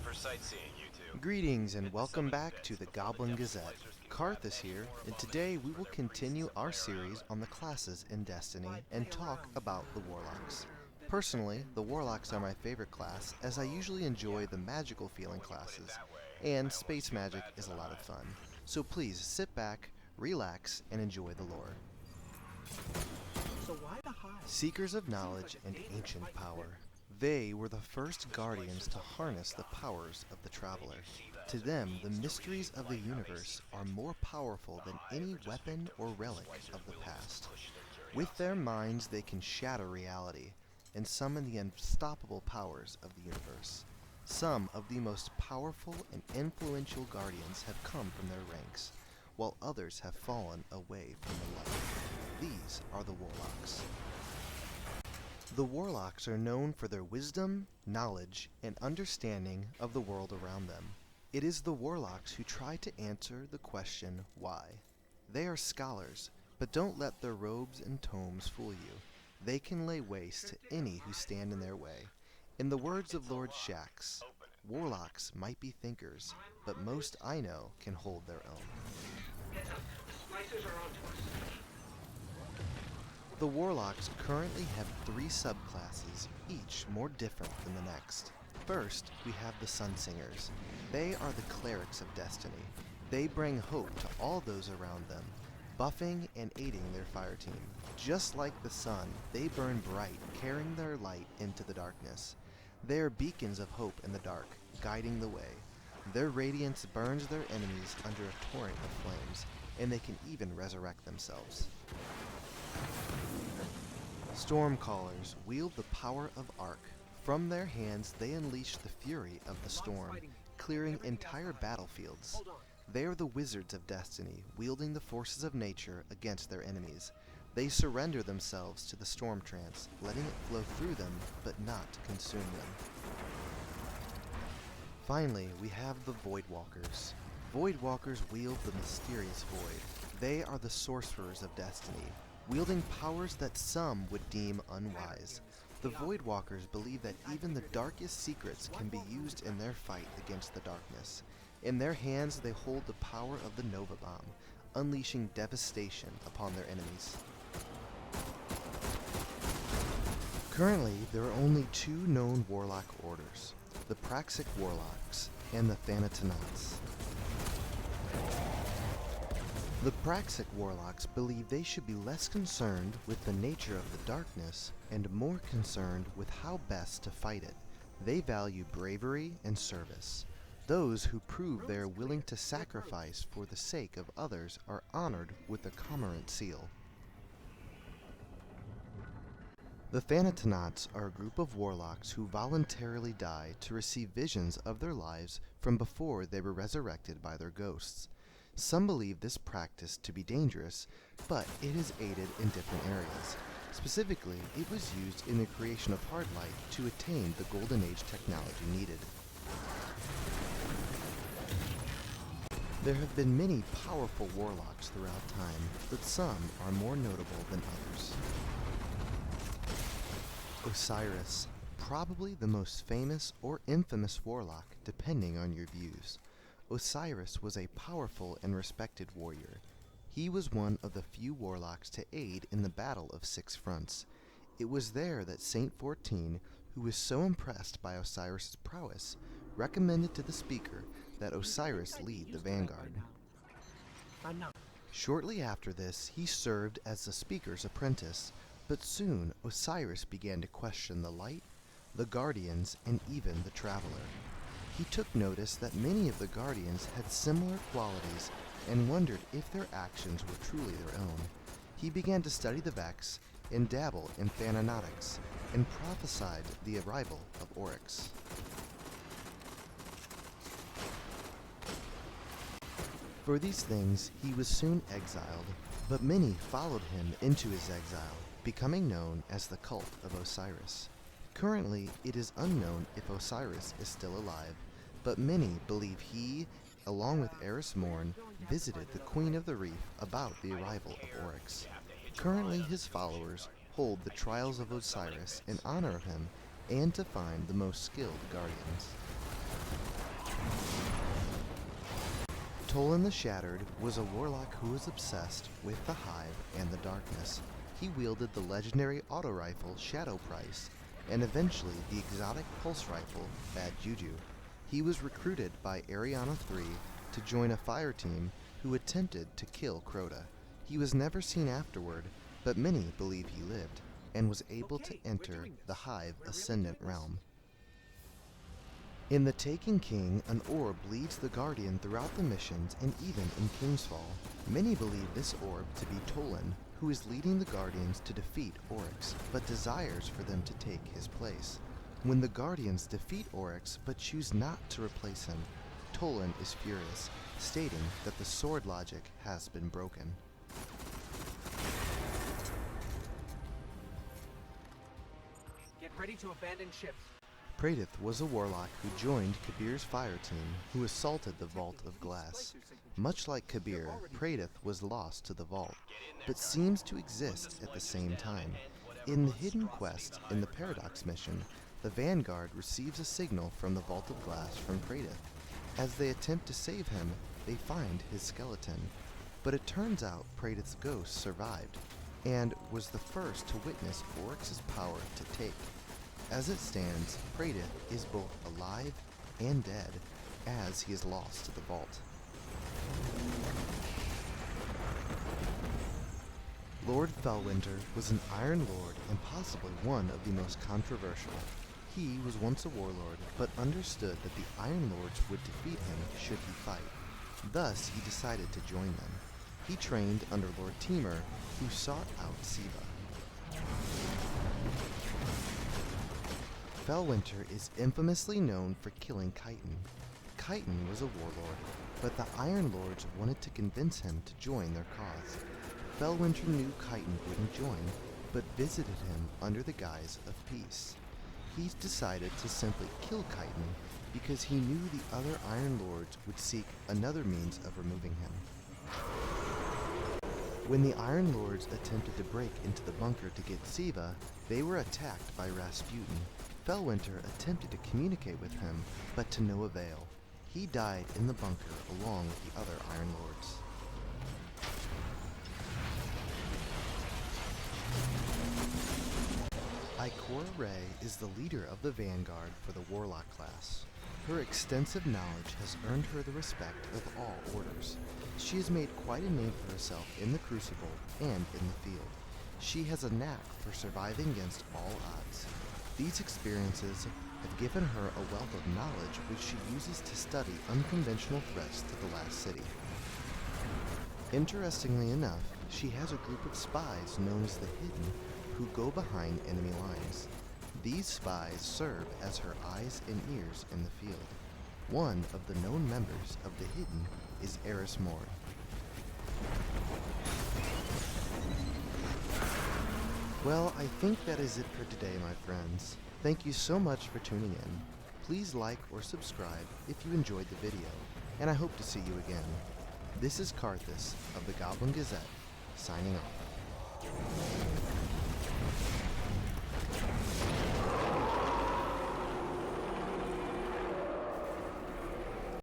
for sightseeing, you two. Greetings and welcome back to the Goblin Gazette. Karth is here, and today we will continue our series on the classes in Destiny and talk about the Warlocks. Personally, the Warlocks are my favorite class, as I usually enjoy the magical feeling classes, and space magic is a lot of fun. So please sit back, relax, and enjoy the lore. Seekers of knowledge and ancient power. They were the first guardians to harness the powers of the Traveler. To them, the mysteries of the universe are more powerful than any weapon or relic of the past. With their minds, they can shatter reality and summon the unstoppable powers of the universe. Some of the most powerful and influential guardians have come from their ranks, while others have fallen away from the light. These are the Warlocks. The Warlocks are known for their wisdom, knowledge, and understanding of the world around them. It is the Warlocks who try to answer the question, why? They are scholars, but don't let their robes and tomes fool you. They can lay waste to any who stand in their way. In the words of Lord Shax, Warlocks might be thinkers, but most I know can hold their own. The Warlocks currently have 3 subclasses, each more different than the next. First, we have the Sunsingers. They are the clerics of destiny. They bring hope to all those around them, buffing and aiding their fire team. Just like the sun, they burn bright, carrying their light into the darkness. They are beacons of hope in the dark, guiding the way. Their radiance burns their enemies under a torrent of flames, and they can even resurrect themselves. Stormcallers wield the power of Arc. From their hands they unleash the fury of the storm, clearing entire battlefields. They are the wizards of destiny, wielding the forces of nature against their enemies. They surrender themselves to the storm trance, letting it flow through them, but not consume them. Finally, we have the Voidwalkers. Voidwalkers wield the mysterious void. They are the sorcerers of destiny, wielding powers that some would deem unwise. The Voidwalkers believe that even the darkest secrets can be used in their fight against the darkness. In their hands they hold the power of the Nova Bomb, unleashing devastation upon their enemies. Currently, there are only 2 known Warlock orders, the Praxic Warlocks and the Thanatonauts. The Praxic Warlocks believe they should be less concerned with the nature of the darkness and more concerned with how best to fight it. They value bravery and service. Those who prove they are willing to sacrifice for the sake of others are honored with the Cormorant Seal. The Thanatonauts are a group of warlocks who voluntarily die to receive visions of their lives from before they were resurrected by their ghosts. Some believe this practice to be dangerous, but it is aided in different areas. Specifically, it was used in the creation of hard light to attain the Golden Age technology needed. There have been many powerful warlocks throughout time, but some are more notable than others. Osiris, probably the most famous or infamous warlock, depending on your views. Osiris was a powerful and respected warrior. He was one of the few warlocks to aid in the Battle of 6 Fronts. It was there that Saint 14, who was so impressed by Osiris' prowess, recommended to the speaker that Osiris lead the vanguard. Shortly after this, he served as the speaker's apprentice, but soon Osiris began to question the light, the guardians, and even the traveler. He took notice that many of the guardians had similar qualities and wondered if their actions were truly their own. He began to study the Vex and dabble in Thanautics, and prophesied the arrival of Oryx. For these things he was soon exiled, but many followed him into his exile, becoming known as the Cult of Osiris. Currently, it is unknown if Osiris is still alive, but many believe he, along with Eris Morn, visited the Queen of the Reef about the arrival of Oryx. Currently, his followers hold the Trials of Osiris in honor of him and to find the most skilled guardians. Tolan the Shattered was a warlock who was obsessed with the Hive and the darkness. He wielded the legendary auto rifle Shadow Price, and eventually the exotic pulse rifle Bad Juju. He was recruited by Ariana III to join a fire team who attempted to kill Crota. He was never seen afterward, but many believe he lived, and was able to enter the Hive Ascendant realm. In The Taken King, an orb leads the Guardian throughout the missions and even in Kingsfall. Many believe this orb to be Tolan, who is leading the Guardians to defeat Oryx, but desires for them to take his place. When the Guardians defeat Oryx but choose not to replace him, Tolan is furious, stating that the sword logic has been broken. Get ready to abandon ship. Praedyth was a warlock who joined Kabir's fire team, who assaulted the Vault of Glass. Much like Kabir, Praedyth was lost to the vault, but seems to exist at the same time. In the hidden quest in the Paradox mission, the Vanguard receives a signal from the Vault of Glass from Praedyth. As they attempt to save him, they find his skeleton. But it turns out Praedyth's ghost survived, and was the first to witness Oryx's power to take. As it stands, Praedyth is both alive and dead, as he is lost to the vault. Lord Felwinter was an Iron Lord and possibly one of the most controversial. He was once a warlord, but understood that the Iron Lords would defeat him should he fight. Thus, he decided to join them. He trained under Lord Temur, who sought out Siva. Felwinter is infamously known for killing Chiton. Chiton was a warlord, but the Iron Lords wanted to convince him to join their cause. Felwinter knew Chiton wouldn't join, but visited him under the guise of peace. He decided to simply kill Chiton because he knew the other Iron Lords would seek another means of removing him. When the Iron Lords attempted to break into the bunker to get Siva, they were attacked by Rasputin. Felwinter attempted to communicate with him, but to no avail. He died in the bunker along with the other Iron Lords. Ikora Rey is the leader of the Vanguard for the Warlock class. Her extensive knowledge has earned her the respect of all orders. She has made quite a name for herself in the Crucible and in the field. She has a knack for surviving against all odds. These experiences have given her a wealth of knowledge which she uses to study unconventional threats to the Last City. Interestingly enough, she has a group of spies known as the Hidden who go behind enemy lines. These spies serve as her eyes and ears in the field. One of the known members of the Hidden is Eris Mord. Well, I think that is it for today, my friends. Thank you so much for tuning in. Please like or subscribe if you enjoyed the video, and I hope to see you again. This is Karthus of the Goblin Gazette, signing off.